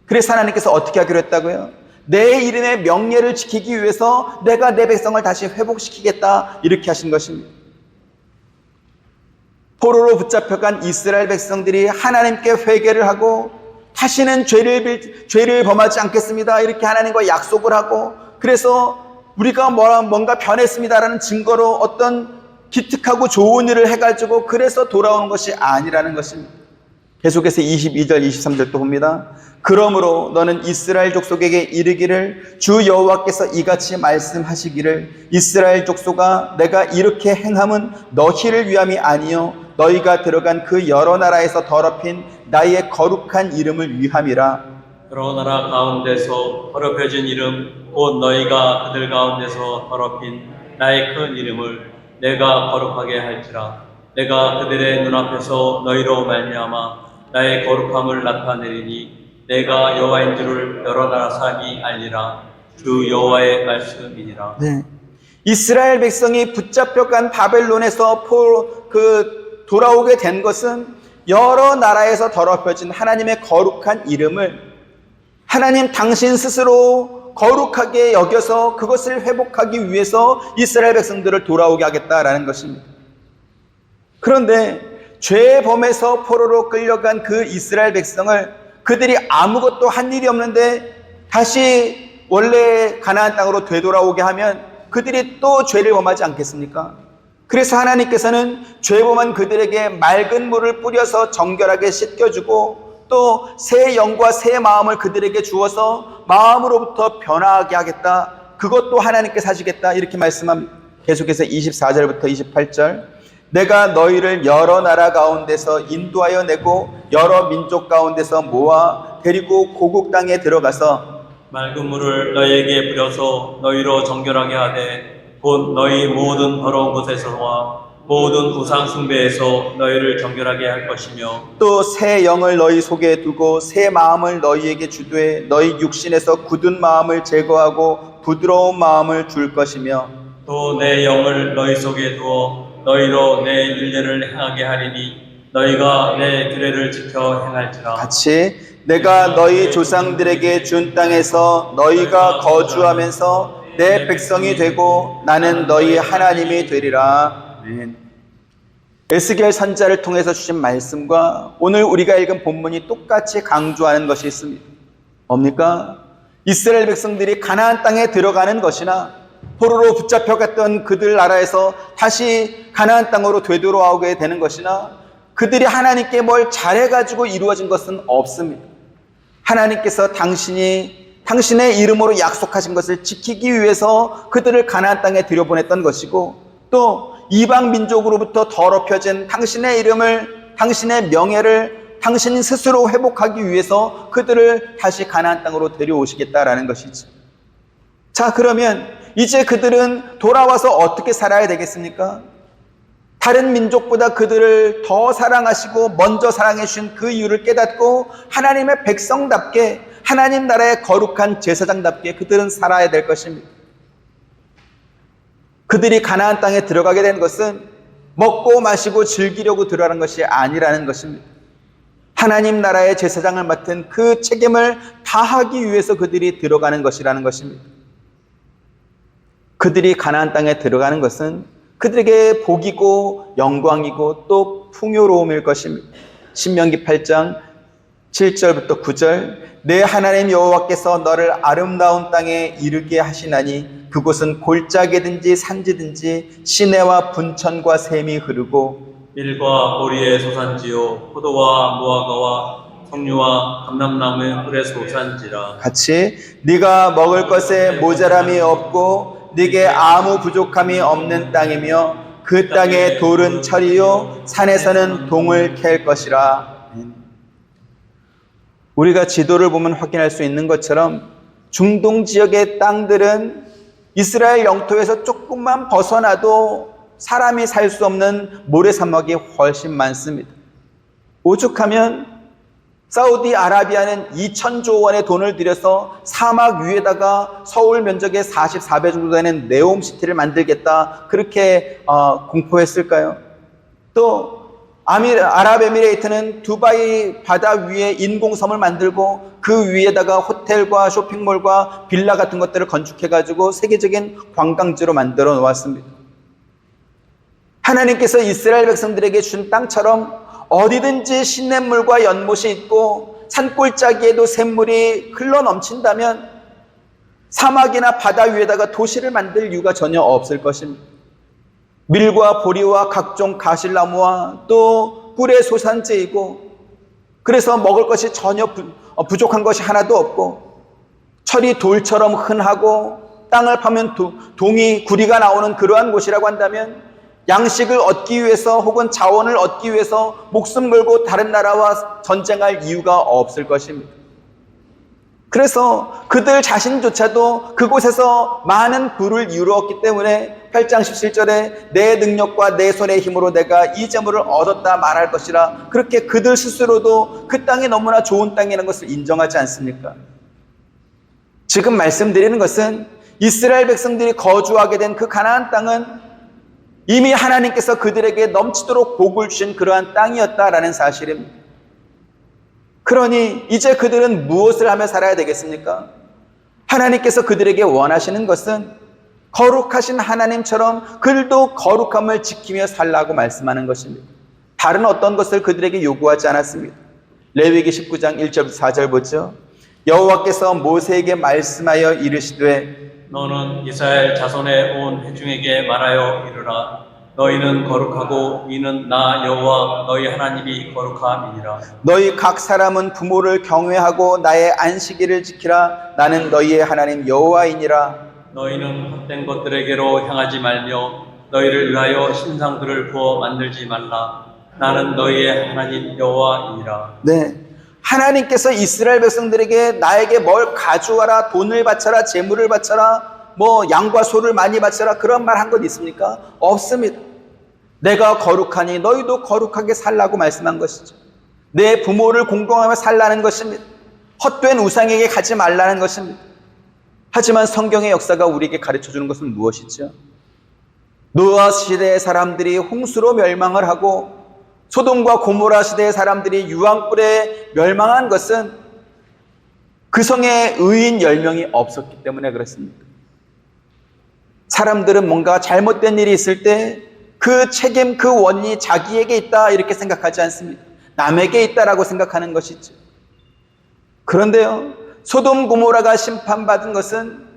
그래서 하나님께서 어떻게 하기로 했다고요? 내 이름의 명예를 지키기 위해서 내가 내 백성을 다시 회복시키겠다. 이렇게 하신 것입니다. 포로로 붙잡혀간 이스라엘 백성들이 하나님께 회개를 하고 다시는 죄를 범하지 않겠습니다. 이렇게 하나님과 약속을 하고 그래서 우리가 뭔가 변했습니다라는 증거로 어떤 기특하고 좋은 일을 해가지고 그래서 돌아오는 것이 아니라는 것입니다. 계속해서 22절 23절 또 봅니다. 그러므로 너는 이스라엘 족속에게 이르기를 주 여호와께서 이같이 말씀하시기를 이스라엘 족속아 내가 이렇게 행함은 너희를 위함이 아니요 너희가 들어간 그 여러 나라에서 더럽힌 나의 거룩한 이름을 위함이라. 여러 나라 가운데서 더럽혀진 이름 곧 너희가 그들 가운데서 더럽힌 나의 큰 이름을 내가 거룩하게 할지라. 내가 그들의 눈앞에서 너희로 말미암아 나의 거룩함을 나타내리니 내가 여호와인 줄을 여러 나라 사람이 알리라. 주 여호와의 말씀이니라. 네. 이스라엘 백성이 붙잡혀간 바벨론에서 돌아오게 된 것은 여러 나라에서 더럽혀진 하나님의 거룩한 이름을 하나님 당신 스스로 거룩하게 여겨서 그것을 회복하기 위해서 이스라엘 백성들을 돌아오게 하겠다라는 것입니다. 그런데 죄의 범에서 포로로 끌려간 그 이스라엘 백성을 그들이 아무것도 한 일이 없는데 다시 원래 가나안 땅으로 되돌아오게 하면 그들이 또 죄를 범하지 않겠습니까? 그래서 하나님께서는 죄 범한 그들에게 맑은 물을 뿌려서 정결하게 씻겨주고 또 새 영과 새 마음을 그들에게 주어서 마음으로부터 변화하게 하겠다. 그것도 하나님께서 하시겠다. 이렇게 말씀합니다. 계속해서 24절부터 28절. 내가 너희를 여러 나라 가운데서 인도하여 내고 여러 민족 가운데서 모아 데리고 고국 땅에 들어가서 맑은 물을 너희에게 뿌려서 너희로 정결하게 하되 곧 너희 모든 더러운 곳에서와 모든 우상 숭배에서 너희를 정결하게 할 것이며 또 새 영을 너희 속에 두고 새 마음을 너희에게 주되 너희 육신에서 굳은 마음을 제거하고 부드러운 마음을 줄 것이며 또 내 영을 너희 속에 두어 너희로 내 율례를 행하게 하리니 너희가 내 규례를 지켜 행할지라. 같이 내가 너희 조상들에게 준 땅에서 너희가 거주하면서 내 백성이 되고 나는 너희 하나님이 되리라. 아멘. 에스겔 선지자를 통해서 주신 말씀과 오늘 우리가 읽은 본문이 똑같이 강조하는 것이 있습니다. 뭡니까? 이스라엘 백성들이 가나안 땅에 들어가는 것이나 포로로 붙잡혀갔던 그들 나라에서 다시 가나안 땅으로 되돌아오게 되는 것이나 그들이 하나님께 뭘 잘해가지고 이루어진 것은 없습니다. 하나님께서 당신의 이름으로 약속하신 것을 지키기 위해서 그들을 가나안 땅에 들여보냈던 것이고 또 이방 민족으로부터 더럽혀진 당신의 이름을, 당신의 명예를 당신 스스로 회복하기 위해서 그들을 다시 가나안 땅으로 데려오시겠다라는 것이죠. 자, 그러면 이제 그들은 돌아와서 어떻게 살아야 되겠습니까? 다른 민족보다 그들을 더 사랑하시고 먼저 사랑해 주신 그 이유를 깨닫고 하나님의 백성답게 하나님 나라의 거룩한 제사장답게 그들은 살아야 될 것입니다. 그들이 가나안 땅에 들어가게 된 것은 먹고 마시고 즐기려고 들어가는 것이 아니라는 것입니다. 하나님 나라의 제사장을 맡은 그 책임을 다하기 위해서 그들이 들어가는 것이라는 것입니다. 그들이 가나안 땅에 들어가는 것은 그들에게 복이고 영광이고 또 풍요로움일 것입니다. 신명기 8장 7절부터 9절 내 하나님 여호와께서 너를 아름다운 땅에 이르게 하시나니 그곳은 골짜기든지 산지든지 시내와 분천과 샘이 흐르고 밀과 보리의 소산지요 포도와 무화과와 석류와 감람나무 꿀의 소산지라. 같이 네가 먹을 것에 모자람이 없고 네게 아무 부족함이 없는 땅이며 그 땅의 돌은 철이요 산에서는 동을 캘 것이라. 우리가 지도를 보면 확인할 수 있는 것처럼 중동 지역의 땅들은 이스라엘 영토에서 조금만 벗어나도 사람이 살 수 없는 모래사막이 훨씬 많습니다. 오죽하면 사우디아라비아는 2,000조 원의 돈을 들여서 사막 위에다가 서울 면적의 44배 정도 되는 네옴시티를 만들겠다 그렇게 공포했을까요? 또 아랍에미레이트는 두바이 바다 위에 인공섬을 만들고 그 위에다가 호텔과 쇼핑몰과 빌라 같은 것들을 건축해가지고 세계적인 관광지로 만들어 놓았습니다. 하나님께서 이스라엘 백성들에게 준 땅처럼 어디든지 시냇물과 연못이 있고 산골짜기에도 샘물이 흘러 넘친다면 사막이나 바다 위에다가 도시를 만들 이유가 전혀 없을 것입니다. 밀과 보리와 각종 가실나무와 또 꿀의 소산지이고 그래서 먹을 것이 전혀 부족한 것이 하나도 없고 철이 돌처럼 흔하고 땅을 파면 동이 구리가 나오는 그러한 곳이라고 한다면 양식을 얻기 위해서 혹은 자원을 얻기 위해서 목숨 걸고 다른 나라와 전쟁할 이유가 없을 것입니다. 그래서 그들 자신조차도 그곳에서 많은 부를 이루었기 때문에 8장 17절에 내 능력과 내 손의 힘으로 내가 이 재물을 얻었다 말할 것이라 그렇게 그들 스스로도 그 땅이 너무나 좋은 땅이라는 것을 인정하지 않습니까? 지금 말씀드리는 것은 이스라엘 백성들이 거주하게 된 그 가나안 땅은 이미 하나님께서 그들에게 넘치도록 복을 주신 그러한 땅이었다라는 사실입니다. 그러니 이제 그들은 무엇을 하며 살아야 되겠습니까? 하나님께서 그들에게 원하시는 것은 거룩하신 하나님처럼 그들도 거룩함을 지키며 살라고 말씀하는 것입니다. 다른 어떤 것을 그들에게 요구하지 않았습니다. 레위기 19장 1절부터 4절 보죠. 여호와께서 모세에게 말씀하여 이르시되 너는 이스라엘 자손의 온 회중에게 말하여 이르라. 너희는 거룩하고 이는 나 여호와 너희 하나님이 거룩함이니라. 너희 각 사람은 부모를 경외하고 나의 안식일을 지키라. 나는 너희의 하나님 여호와이니라. 너희는 헛된 것들에게로 향하지 말며 너희를 위하여 신상들을 부어 만들지 말라. 나는 너희의 하나님 여호와이니라. 네, 하나님께서 이스라엘 백성들에게 나에게 뭘 가져와라, 돈을 바쳐라, 재물을 바쳐라, 뭐 양과 소를 많이 바쳐라 그런 말 한 것 있습니까? 없습니다. 내가 거룩하니 너희도 거룩하게 살라고 말씀한 것이죠. 내 부모를 공경하며 살라는 것입니다. 헛된 우상에게 가지 말라는 것입니다. 하지만 성경의 역사가 우리에게 가르쳐주는 것은 무엇이죠? 노아 시대의 사람들이 홍수로 멸망을 하고 소돔과 고모라 시대의 사람들이 유황불에 멸망한 것은 그 성에 의인 10명이 없었기 때문에 그렇습니다. 사람들은 뭔가 잘못된 일이 있을 때 그 책임, 그 원인이 자기에게 있다 이렇게 생각하지 않습니다. 남에게 있다라고 생각하는 것이죠. 그런데요, 소돔 고모라가 심판받은 것은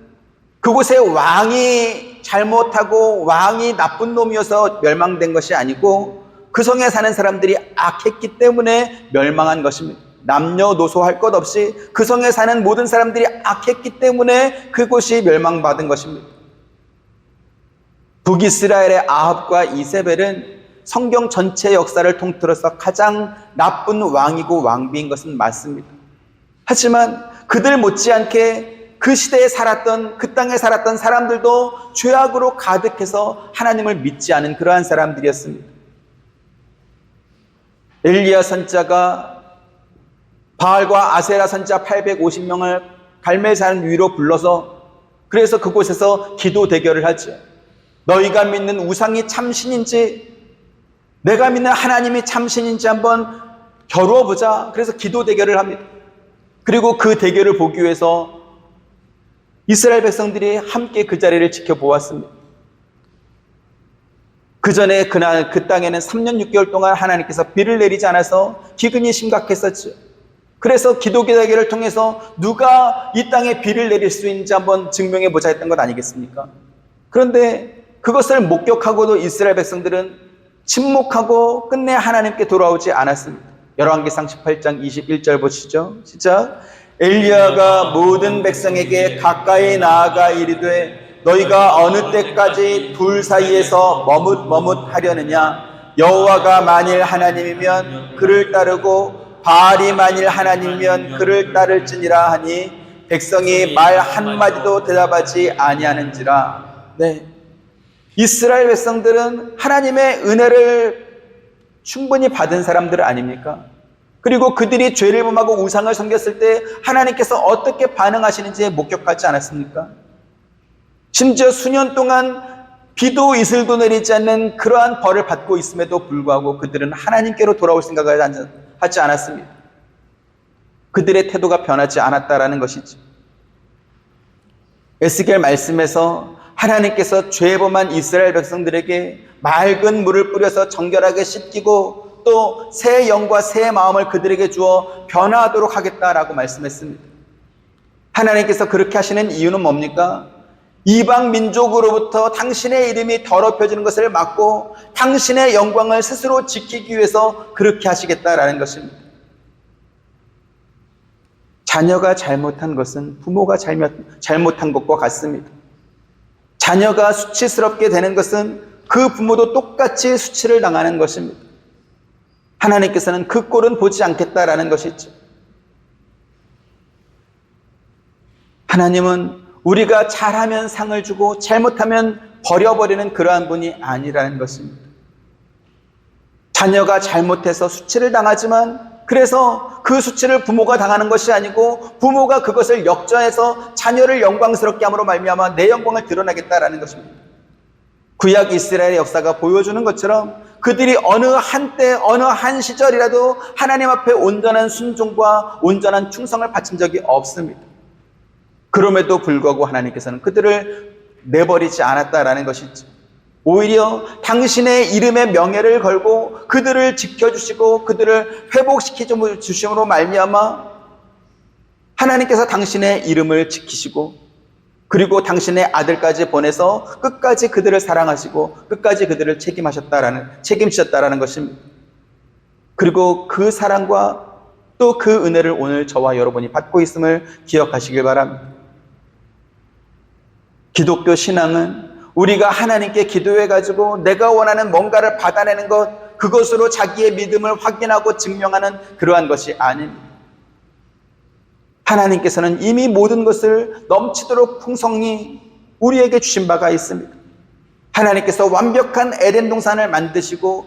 그곳의 왕이 잘못하고 왕이 나쁜 놈이어서 멸망된 것이 아니고 그 성에 사는 사람들이 악했기 때문에 멸망한 것입니다. 남녀노소 할 것 없이 그 성에 사는 모든 사람들이 악했기 때문에 그곳이 멸망받은 것입니다. 북이스라엘의 아합과 이세벨은 성경 전체 역사를 통틀어서 가장 나쁜 왕이고 왕비인 것은 맞습니다. 하지만 그들 못지않게 그 시대에 살았던, 그 땅에 살았던 사람들도 죄악으로 가득해서 하나님을 믿지 않은 그러한 사람들이었습니다. 엘리야 선자가 바알과 아세라 선자 850명을 갈멜산 위로 불러서, 그래서 그곳에서 기도 대결을 하죠. 너희가 믿는 우상이 참신인지, 내가 믿는 하나님이 참신인지 한번 겨루어보자. 그래서 기도 대결을 합니다. 그리고 그 대결을 보기 위해서 이스라엘 백성들이 함께 그 자리를 지켜보았습니다. 그 전에 그날 그 땅에는 3년 6개월 동안 하나님께서 비를 내리지 않아서 기근이 심각했었죠. 그래서 기도 대결을 통해서 누가 이 땅에 비를 내릴 수 있는지 한번 증명해 보자 했던 것 아니겠습니까? 그런데 그것을 목격하고도 이스라엘 백성들은 침묵하고 끝내 하나님께 돌아오지 않았습니다. 열왕기상 18장 21절 보시죠. 시작. 엘리야가 모든 백성에게 가까이 나아가 이르되 너희가 어느 때까지 둘 사이에서 머뭇머뭇하려느냐? 여호와가 만일 하나님이면 그를 따르고 바알이 만일 하나님이면 그를 따를지니라 하니 백성이 말 한마디도 대답하지 아니하는지라. 네, 이스라엘 백성들은 하나님의 은혜를 충분히 받은 사람들 아닙니까? 그리고 그들이 죄를 범하고 우상을 섬겼을 때 하나님께서 어떻게 반응하시는지 목격하지 않았습니까? 심지어 수년 동안 비도 이슬도 내리지 않는 그러한 벌을 받고 있음에도 불구하고 그들은 하나님께로 돌아올 생각을 하지 않았습니다. 그들의 태도가 변하지 않았다라는 것이죠. 에스겔 말씀에서 하나님께서 죄 범한 이스라엘 백성들에게 맑은 물을 뿌려서 정결하게 씻기고 또 새 영과 새 마음을 그들에게 주어 변화하도록 하겠다라고 말씀했습니다. 하나님께서 그렇게 하시는 이유는 뭡니까? 이방 민족으로부터 당신의 이름이 더럽혀지는 것을 막고 당신의 영광을 스스로 지키기 위해서 그렇게 하시겠다라는 것입니다. 자녀가 잘못한 것은 부모가 잘못한 것과 같습니다. 자녀가 수치스럽게 되는 것은 그 부모도 똑같이 수치를 당하는 것입니다. 하나님께서는 그 꼴은 보지 않겠다라는 것이죠. 하나님은 우리가 잘하면 상을 주고 잘못하면 버려버리는 그러한 분이 아니라는 것입니다. 자녀가 잘못해서 수치를 당하지만 그래서 그 수치를 부모가 당하는 것이 아니고 부모가 그것을 역전해서 자녀를 영광스럽게 함으로 말미암아 내 영광을 드러나겠다라는 것입니다. 구약 이스라엘의 역사가 보여주는 것처럼 그들이 어느 한때 어느 한 시절이라도 하나님 앞에 온전한 순종과 온전한 충성을 바친 적이 없습니다. 그럼에도 불구하고 하나님께서는 그들을 내버리지 않았다라는 것이죠. 오히려 당신의 이름의 명예를 걸고 그들을 지켜주시고 그들을 회복시켜 주심으로 말미암아 하나님께서 당신의 이름을 지키시고 그리고 당신의 아들까지 보내서 끝까지 그들을 사랑하시고 끝까지 그들을 책임지셨다라는 것입니다. 그리고 그 사랑과 또 그 은혜를 오늘 저와 여러분이 받고 있음을 기억하시길 바랍니다. 기독교 신앙은 우리가 하나님께 기도해가지고 내가 원하는 뭔가를 받아내는 것, 그것으로 자기의 믿음을 확인하고 증명하는 그러한 것이 아닙니다. 하나님께서는 이미 모든 것을 넘치도록 풍성히 우리에게 주신 바가 있습니다. 하나님께서 완벽한 에덴 동산을 만드시고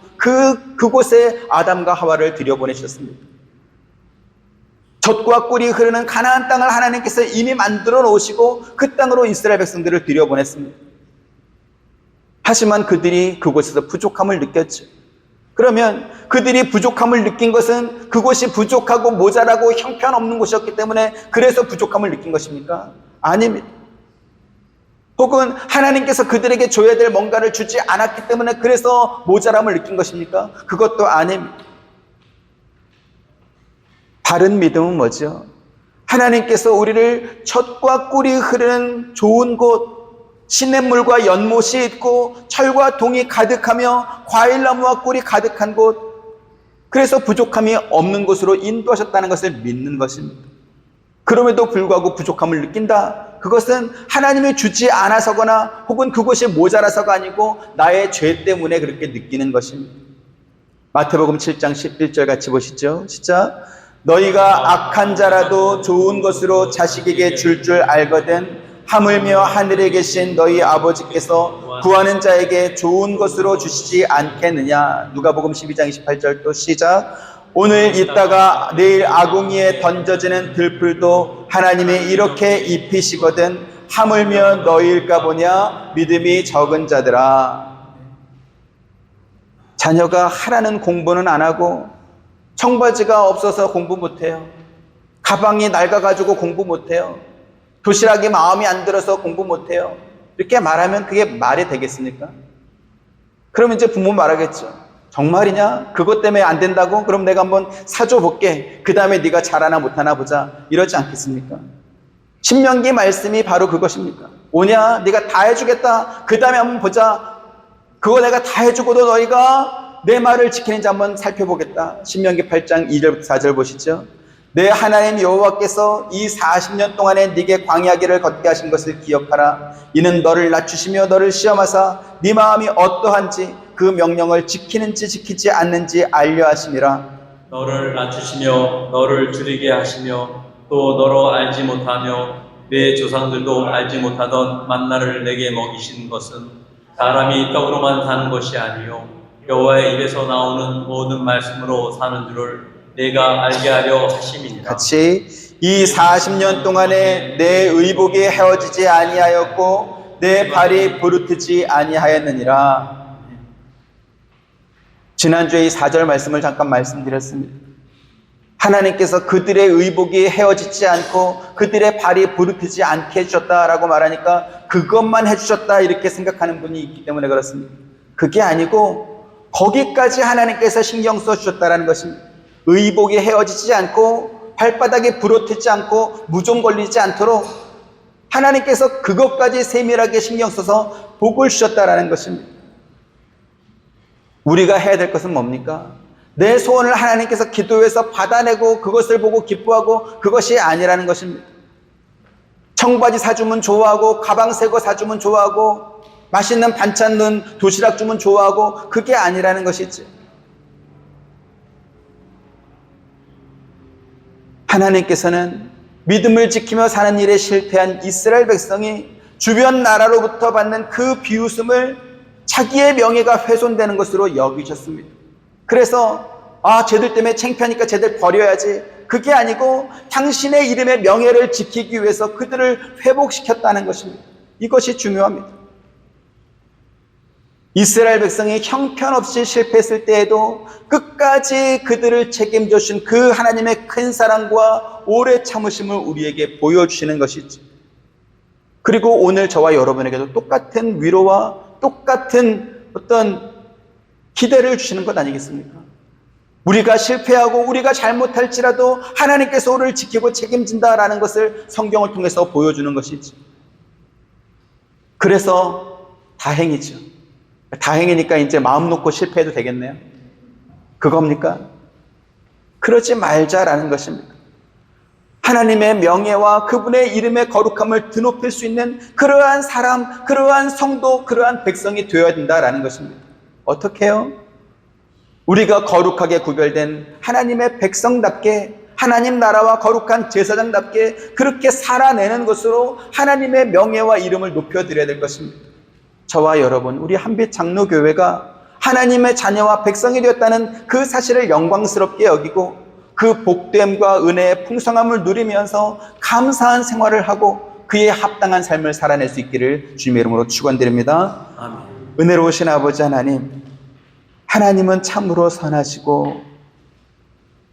그곳에 아담과 하와를 들여보내셨습니다. 젖과 꿀이 흐르는 가나안 땅을 하나님께서 이미 만들어 놓으시고 그 땅으로 이스라엘 백성들을 들여보냈습니다. 하지만 그들이 그곳에서 부족함을 느꼈죠. 그러면 그들이 부족함을 느낀 것은 그곳이 부족하고 모자라고 형편없는 곳이었기 때문에 그래서 부족함을 느낀 것입니까? 아닙니다. 혹은 하나님께서 그들에게 줘야 될 뭔가를 주지 않았기 때문에 그래서 모자람을 느낀 것입니까? 그것도 아닙니다. 바른 믿음은 뭐죠? 하나님께서 우리를 젖과 꿀이 흐르는 좋은 곳, 시냇물과 연못이 있고 철과 동이 가득하며 과일나무와 꿀이 가득한 곳, 그래서 부족함이 없는 곳으로 인도하셨다는 것을 믿는 것입니다. 그럼에도 불구하고 부족함을 느낀다. 그것은 하나님이 주지 않아서거나 혹은 그것이 모자라서가 아니고 나의 죄 때문에 그렇게 느끼는 것입니다. 마태복음 7장 11절 같이 보시죠. 시작. 너희가 악한 자라도 좋은 것으로 자식에게 줄 알거든 하물며 하늘에 계신 너희 아버지께서 구하는 자에게 좋은 것으로 주시지 않겠느냐. 누가복음 12장 28절 또 시작. 오늘 있다가 내일 아궁이에 던져지는 들풀도 하나님이 이렇게 입히시거든 하물며 너희일까 보냐. 믿음이 적은 자들아. 자녀가 하라는 공부는 안 하고 청바지가 없어서 공부 못해요. 가방이 낡아가지고 공부 못해요. 도시락이 마음에 안 들어서 공부 못해요. 이렇게 말하면 그게 말이 되겠습니까? 그럼 이제 부모 말하겠죠. 정말이냐? 그것 때문에 안 된다고? 그럼 내가 한번 사줘 볼게. 그 다음에 네가 잘하나 못하나 보자. 이러지 않겠습니까? 신명기 말씀이 바로 그것입니까? 오냐? 네가 다 해주겠다. 그 다음에 한번 보자. 그거 내가 다 해주고도 너희가 내 말을 지키는지 한번 살펴보겠다. 신명기 8장 2절부터 4절 보시죠. 내 하나님 여호와께서 이 40년 동안에 네게 광야길을 걷게 하신 것을 기억하라. 이는 너를 낮추시며 너를 시험하사 네 마음이 어떠한지 그 명령을 지키는지 지키지 않는지 알려 하심이라. 너를 낮추시며 너를 줄이게 하시며 또 너로 알지 못하며 내 조상들도 알지 못하던 만나를 내게 먹이신 것은 사람이 떡으로만 사는 것이 아니요 여호와의 입에서 나오는 모든 말씀으로 사는 줄을 내가 알게 하려 하심이니라. 같이 이 40년 동안에 내 의복이 헤어지지 아니하였고 내 발이 부르트지 아니하였느니라. 지난주에 이 4절 말씀을 잠깐 말씀드렸습니다. 하나님께서 그들의 의복이 헤어지지 않고 그들의 발이 부르트지 않게 해주셨다라고 말하니까 그것만 해주셨다 이렇게 생각하는 분이 있기 때문에 그렇습니다. 그게 아니고 거기까지 하나님께서 신경 써주셨다라는 것입니다. 의복이 헤어지지 않고 발바닥이 부러뜨지 않고 무좀 걸리지 않도록 하나님께서 그것까지 세밀하게 신경 써서 복을 주셨다라는 것입니다. 우리가 해야 될 것은 뭡니까? 내 소원을 하나님께서 기도해서 받아내고 그것을 보고 기뻐하고 그것이 아니라는 것입니다. 청바지 사주면 좋아하고 가방 새 거 사주면 좋아하고 맛있는 반찬 넣은 도시락 주면 좋아하고 그게 아니라는 것이지. 하나님께서는 믿음을 지키며 사는 일에 실패한 이스라엘 백성이 주변 나라로부터 받는 그 비웃음을 자기의 명예가 훼손되는 것으로 여기셨습니다. 그래서 쟤들 때문에 창피하니까 쟤들 버려야지. 그게 아니고 당신의 이름의 명예를 지키기 위해서 그들을 회복시켰다는 것입니다. 이것이 중요합니다. 이스라엘 백성이 형편없이 실패했을 때에도 끝까지 그들을 책임져 주신 그 하나님의 큰 사랑과 오래 참으심을 우리에게 보여주시는 것이지. 그리고 오늘 저와 여러분에게도 똑같은 위로와 똑같은 어떤 기대를 주시는 것 아니겠습니까? 우리가 실패하고 우리가 잘못할지라도 하나님께서 우리를 지키고 책임진다라는 것을 성경을 통해서 보여주는 것이지. 그래서 다행이죠. 다행이니까 이제 마음 놓고 실패해도 되겠네요. 그겁니까? 그러지 말자라는 것입니다. 하나님의 명예와 그분의 이름의 거룩함을 드높일 수 있는 그러한 사람, 그러한 성도, 그러한 백성이 되어야 된다라는 것입니다. 어떻게 해요? 우리가 거룩하게 구별된 하나님의 백성답게 하나님 나라와 거룩한 제사장답게 그렇게 살아내는 것으로 하나님의 명예와 이름을 높여드려야 될 것입니다. 저와 여러분, 우리 한빛 장로교회가 하나님의 자녀와 백성이 되었다는 그 사실을 영광스럽게 여기고 그 복됨과 은혜의 풍성함을 누리면서 감사한 생활을 하고 그에 합당한 삶을 살아낼 수 있기를 주님의 이름으로 축원드립니다. 아멘. 은혜로우신 아버지 하나님, 하나님은 참으로 선하시고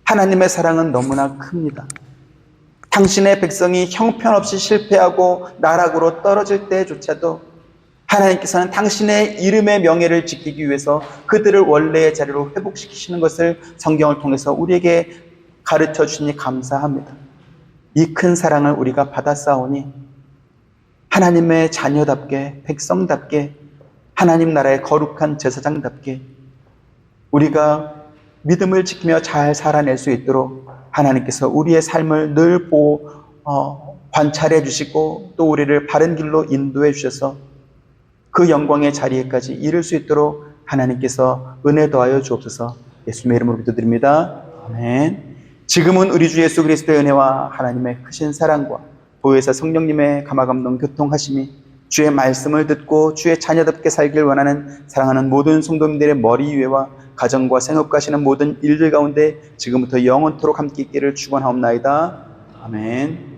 하나님의 사랑은 너무나 큽니다. 당신의 백성이 형편없이 실패하고 나락으로 떨어질 때조차도 하나님께서는 당신의 이름의 명예를 지키기 위해서 그들을 원래의 자리로 회복시키시는 것을 성경을 통해서 우리에게 가르쳐 주시니 감사합니다. 이 큰 사랑을 우리가 받았사오니 하나님의 자녀답게 백성답게 하나님 나라의 거룩한 제사장답게 우리가 믿음을 지키며 잘 살아낼 수 있도록 하나님께서 우리의 삶을 늘 관찰해 주시고 또 우리를 바른 길로 인도해 주셔서 그 영광의 자리에까지 이룰 수 있도록 하나님께서 은혜 더하여 주옵소서. 예수님의 이름으로 기도드립니다. 아멘. 지금은 우리 주 예수 그리스도의 은혜와 하나님의 크신 사랑과 보혜사 성령님의 감화감동 교통하심이 주의 말씀을 듣고 주의 자녀답게 살길 원하는 사랑하는 모든 성도님들의 머리 위에와 가정과 생업과 하시는 모든 일들 가운데 지금부터 영원토록 함께 있기를 축원하옵나이다. 아멘.